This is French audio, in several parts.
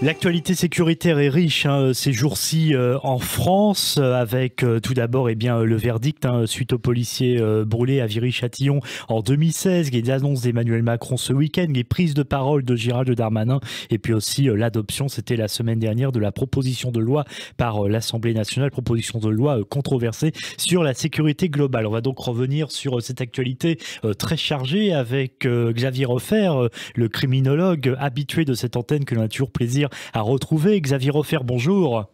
L'actualité sécuritaire est riche ces jours-ci en France, avec tout d'abord le verdict suite aux policiers brûlés à Viry-Châtillon en 2016, les annonces d'Emmanuel Macron ce week-end, les prises de parole de Gérald Darmanin, et puis aussi l'adoption, c'était la semaine dernière, de la proposition de loi par l'Assemblée nationale, proposition de loi controversée sur la sécurité globale. On va donc revenir sur cette actualité très chargée avec Xavier Roffer, le criminologue habitué de cette antenne que l'on a toujours plaisir à retrouver. Xavier Roffer, bonjour.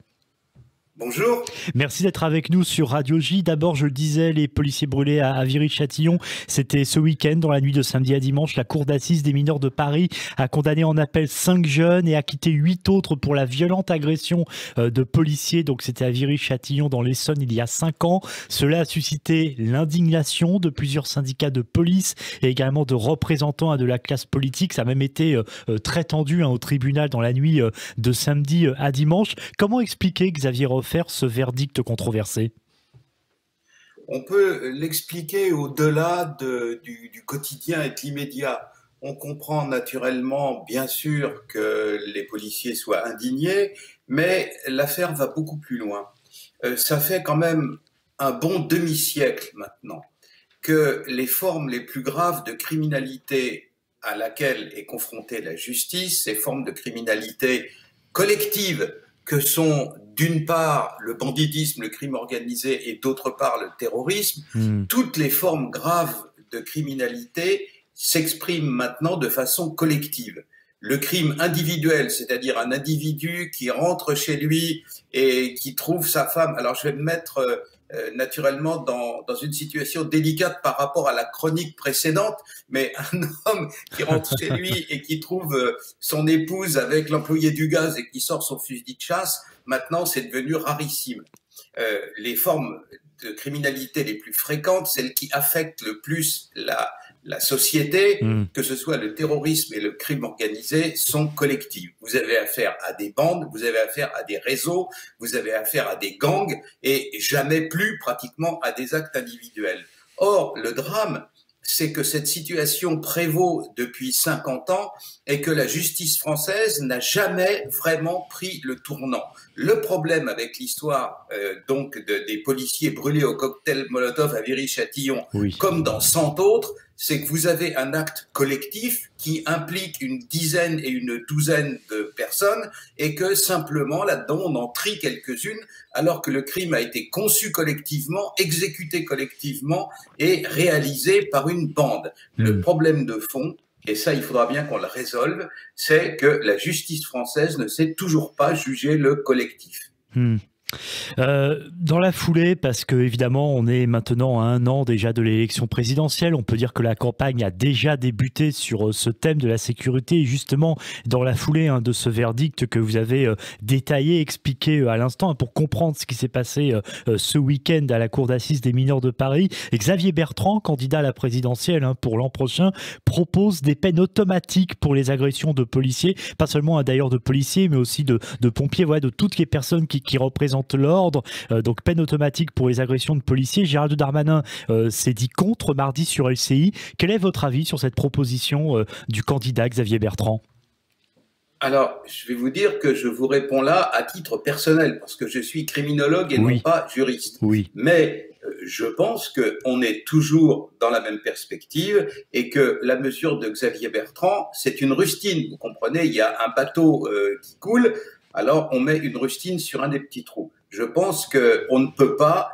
Bonjour. Merci d'être avec nous sur Radio J. D'abord, je le disais, les policiers brûlés à Viry-Châtillon, c'était ce week-end, dans la nuit de samedi à dimanche. La cour d'assises des mineurs de Paris a condamné en appel 5 jeunes et acquitté 8 autres pour la violente agression de policiers. Donc c'était à Viry-Châtillon dans l'Essonne il y a 5 ans. Cela a suscité l'indignation de plusieurs syndicats de police et également de représentants de la classe politique. Ça a même été très tendu au tribunal dans la nuit de samedi à dimanche. Comment expliquer, Xavier Roffer, ce verdict controversé? On peut l'expliquer au-delà du quotidien et de l'immédiat. On comprend naturellement, bien sûr, que les policiers soient indignés, mais l'affaire va beaucoup plus loin. Ça fait quand même un bon demi-siècle maintenant que les formes les plus graves de criminalité à laquelle est confrontée la justice, ces formes de criminalité collective, que sont d'une part le banditisme, le crime organisé et d'autre part le terrorisme, toutes les formes graves de criminalité s'expriment maintenant de façon collective. Le crime individuel, c'est-à-dire un individu qui rentre chez lui et qui trouve sa femme. Alors je vais me mettre naturellement dans une situation délicate par rapport à la chronique précédente, mais un homme qui rentre chez lui et qui trouve son épouse avec l'employé du gaz et qui sort son fusil de chasse, maintenant c'est devenu rarissime. Les formes de criminalité les plus fréquentes, celles qui affectent le plus la société, que ce soit le terrorisme et le crime organisé, sont collectives. Vous avez affaire à des bandes, vous avez affaire à des réseaux, vous avez affaire à des gangs et jamais plus pratiquement à des actes individuels. Or, le drame, c'est que cette situation prévaut depuis 50 ans et que la justice française n'a jamais vraiment pris le tournant. Le problème avec l'histoire des policiers brûlés au cocktail Molotov à Viry-Châtillon, comme dans 100 autres, c'est que vous avez un acte collectif qui implique une dizaine et une douzaine de personnes et que simplement là-dedans on en trie quelques-unes alors que le crime a été conçu collectivement, exécuté collectivement et réalisé par une bande. Le problème de fond, et ça il faudra bien qu'on le résolve, c'est que la justice française ne sait toujours pas juger le collectif. Dans la foulée, parce que évidemment on est maintenant à 1 an déjà de l'élection présidentielle, on peut dire que la campagne a déjà débuté sur ce thème de la sécurité, et justement dans la foulée de ce verdict que vous avez détaillé, expliqué à l'instant, pour comprendre ce qui s'est passé ce week-end à la cour d'assises des mineurs de Paris, Xavier Bertrand, candidat à la présidentielle pour l'an prochain, propose des peines automatiques pour les agressions de policiers, pas seulement d'ailleurs de policiers mais aussi de pompiers, de toutes les personnes qui représentent l'ordre, donc peine automatique pour les agressions de policiers. Gérald Darmanin s'est dit contre mardi sur LCI. Quel est votre avis sur cette proposition du candidat Xavier Bertrand? Alors, je vais vous dire que je vous réponds là à titre personnel, parce que je suis criminologue et non pas juriste. Mais je pense qu'on est toujours dans la même perspective et que la mesure de Xavier Bertrand, c'est une rustine. Vous comprenez, il y a un bateau qui coule, alors on met une rustine sur un des petits trous. Je pense qu'on ne peut pas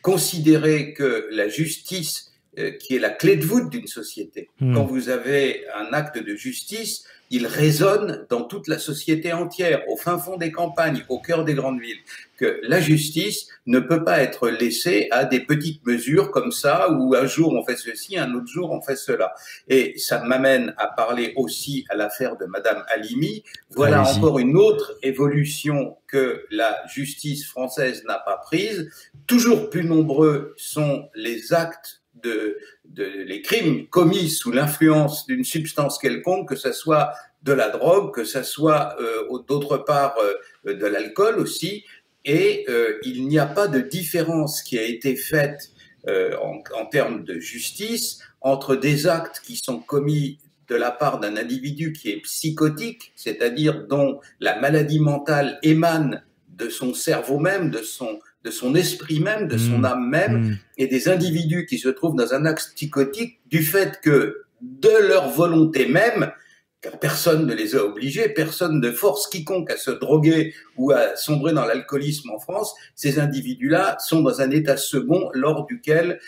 considérer que la justice, qui est la clé de voûte d'une société, quand vous avez un acte de justice, il résonne dans toute la société entière, au fin fond des campagnes, au cœur des grandes villes, que la justice ne peut pas être laissée à des petites mesures comme ça, où un jour on fait ceci, un autre jour on fait cela. Et ça m'amène à parler aussi à l'affaire de Madame Halimi. Voilà encore une autre évolution que la justice française n'a pas prise. Toujours plus nombreux sont les actes les crimes commis sous l'influence d'une substance quelconque, que ce soit de la drogue, que ce soit d'autre part de l'alcool aussi, et il n'y a pas de différence qui a été faite en termes de justice entre des actes qui sont commis de la part d'un individu qui est psychotique, c'est-à-dire dont la maladie mentale émane de son cerveau même, de son esprit même, de son âme même, et des individus qui se trouvent dans un axe psychotique du fait que, de leur volonté même, car personne ne les a obligés, personne ne force quiconque à se droguer ou à sombrer dans l'alcoolisme en France, ces individus-là sont dans un état second lors duquel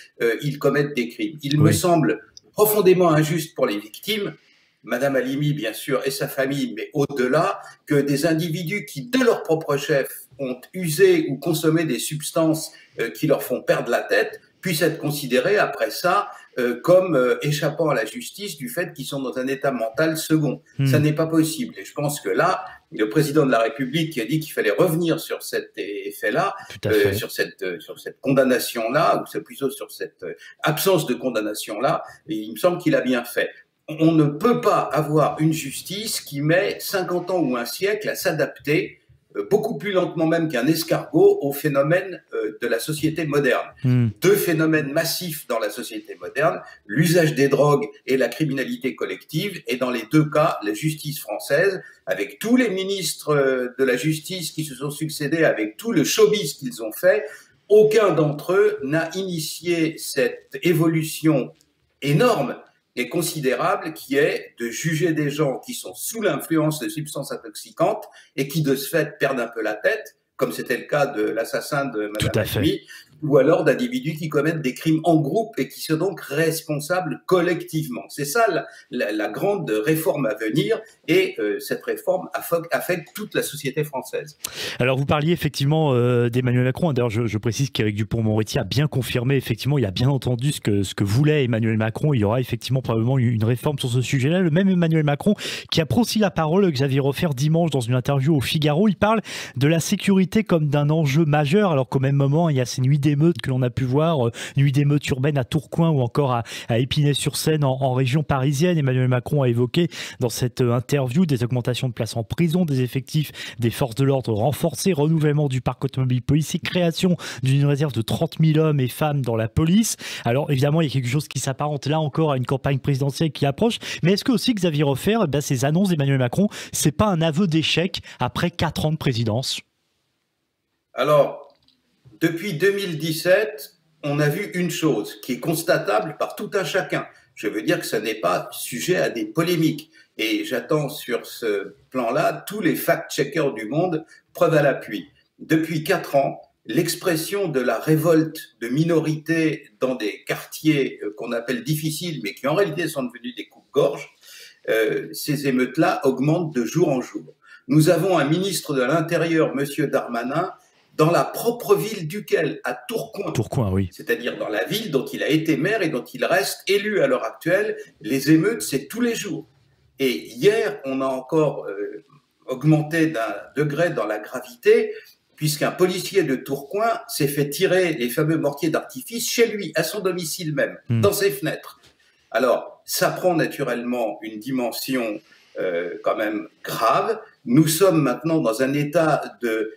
ils commettent des crimes. Il me semble profondément injuste pour les victimes, Madame Halimi, bien sûr, et sa famille, mais au-delà, que des individus qui, de leur propre chef, ont usé ou consommé des substances qui leur font perdre la tête, puissent être considérés après ça comme échappant à la justice du fait qu'ils sont dans un état mental second. Ça n'est pas possible. Et je pense que là, le président de la République qui a dit qu'il fallait revenir sur cet effet-là, sur cette condamnation-là, ou plutôt sur cette absence de condamnation-là, et il me semble qu'il a bien fait. On ne peut pas avoir une justice qui met 50 ans ou un siècle à s'adapter, beaucoup plus lentement même qu'un escargot, au phénomène de la société moderne. Deux phénomènes massifs dans la société moderne, l'usage des drogues et la criminalité collective, et dans les deux cas, la justice française, avec tous les ministres de la justice qui se sont succédés, avec tout le showbiz qu'ils ont fait, aucun d'entre eux n'a initié cette évolution énorme et considérable qui est de juger des gens qui sont sous l'influence de substances intoxicantes et qui de ce fait perdent un peu la tête, comme c'était le cas de l'assassin de Madame Halimi, ou alors d'individus qui commettent des crimes en groupe et qui sont donc responsables collectivement. C'est ça la grande réforme à venir, et cette réforme affecte toute la société française. Alors vous parliez effectivement d'Emmanuel Macron. D'ailleurs, je précise qu'Éric Dupond-Moretti a bien confirmé, effectivement, il a bien entendu ce que voulait Emmanuel Macron. Il y aura effectivement probablement une réforme sur ce sujet-là. Le même Emmanuel Macron qui a pris aussi la parole, Xavier Roffer, dimanche dans une interview au Figaro. Il parle de la sécurité comme d'un enjeu majeur, alors qu'au même moment, il y a ces nuits d'émeutes que l'on a pu voir, nuits d'émeutes urbaines à Tourcoing ou encore à Épinay-sur-Seine en région parisienne. Emmanuel Macron a évoqué dans cette interview des augmentations de places en prison, des effectifs des forces de l'ordre renforcés, renouvellement du parc automobile policier, création d'une réserve de 30 000 hommes et femmes dans la police. Alors évidemment, il y a quelque chose qui s'apparente là encore à une campagne présidentielle qui approche, mais est-ce que aussi Xavier Roffer, ces annonces d'Emmanuel Macron, c'est pas un aveu d'échec après 4 ans de présidence? Alors, depuis 2017, on a vu une chose qui est constatable par tout un chacun. Je veux dire que ce n'est pas sujet à des polémiques. Et j'attends sur ce plan-là tous les fact-checkers du monde, preuve à l'appui. Depuis 4 ans, l'expression de la révolte de minorités dans des quartiers qu'on appelle difficiles, mais qui en réalité sont devenus des coupe-gorge, ces émeutes-là augmentent de jour en jour. Nous avons un ministre de l'Intérieur, M. Darmanin, dans la propre ville duquel, à Tourcoing. Tourcoing, oui. C'est-à-dire dans la ville dont il a été maire et dont il reste élu à l'heure actuelle. Les émeutes, c'est tous les jours. Et hier, on a encore augmenté d'un degré dans la gravité, puisqu'un policier de Tourcoing s'est fait tirer les fameux mortiers d'artifice chez lui, à son domicile même, dans ses fenêtres. Alors, ça prend naturellement une dimension quand même grave. Nous sommes maintenant dans un état de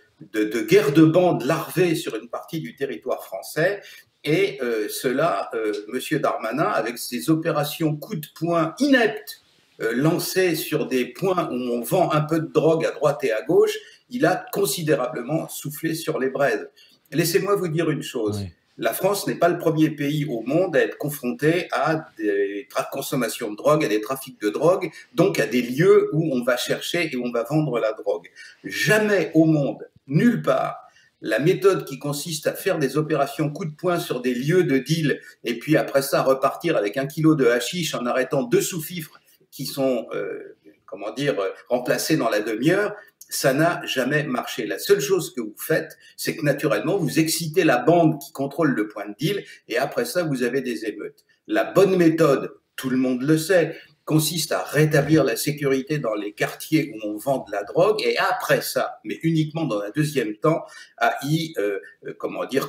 guerre de bandes larvée sur une partie du territoire français, et M. Darmanin, avec ses opérations coup de poing ineptes lancées sur des points où on vend un peu de drogue à droite et à gauche, il a considérablement soufflé sur les braises. Laissez-moi vous dire une chose. Oui. La France n'est pas le premier pays au monde à être confronté à des consommations de drogue, à des trafics de drogue, donc à des lieux où on va chercher et où on va vendre la drogue. Jamais au monde, nulle part, la méthode qui consiste à faire des opérations coup de poing sur des lieux de deal et puis après ça repartir avec 1 kilo de hashish en arrêtant 2 sous-fifres qui sont, remplacés dans la demi-heure, ça n'a jamais marché. La seule chose que vous faites, c'est que naturellement, vous excitez la bande qui contrôle le point de deal et après ça, vous avez des émeutes. La bonne méthode, tout le monde le sait, consiste à rétablir la sécurité dans les quartiers où on vend de la drogue et après ça, mais uniquement dans un deuxième temps, à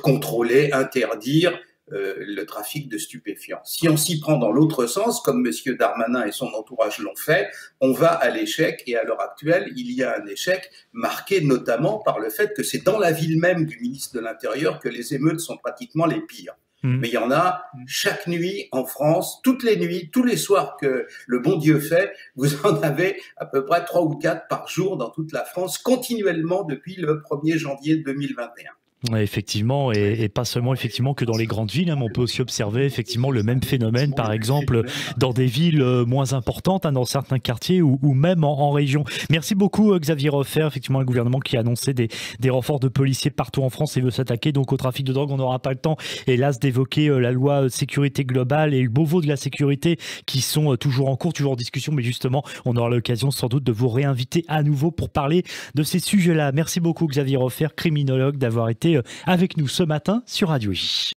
contrôler, interdire le trafic de stupéfiants. Si on s'y prend dans l'autre sens, comme M. Darmanin et son entourage l'ont fait, on va à l'échec et à l'heure actuelle, il y a un échec marqué notamment par le fait que c'est dans la ville même du ministre de l'Intérieur que les émeutes sont pratiquement les pires. Mais il y en a chaque nuit en France, toutes les nuits, tous les soirs que le bon Dieu fait, vous en avez à peu près 3 ou 4 par jour dans toute la France, continuellement depuis le 1er janvier 2021. Ouais, effectivement, et pas seulement effectivement que dans les grandes villes, hein, mais on peut aussi observer effectivement le même phénomène, par exemple, dans des villes moins importantes, hein, dans certains quartiers ou même en région. Merci beaucoup, Xavier Roffer. Effectivement, le gouvernement qui a annoncé des renforts de policiers partout en France et veut s'attaquer donc au trafic de drogue. On n'aura pas le temps, hélas, d'évoquer la loi sécurité globale et le Beauvau de la sécurité qui sont toujours en cours, toujours en discussion, mais justement, on aura l'occasion sans doute de vous réinviter à nouveau pour parler de ces sujets-là. Merci beaucoup, Xavier Roffer, criminologue, d'avoir été avec nous ce matin sur Radio J.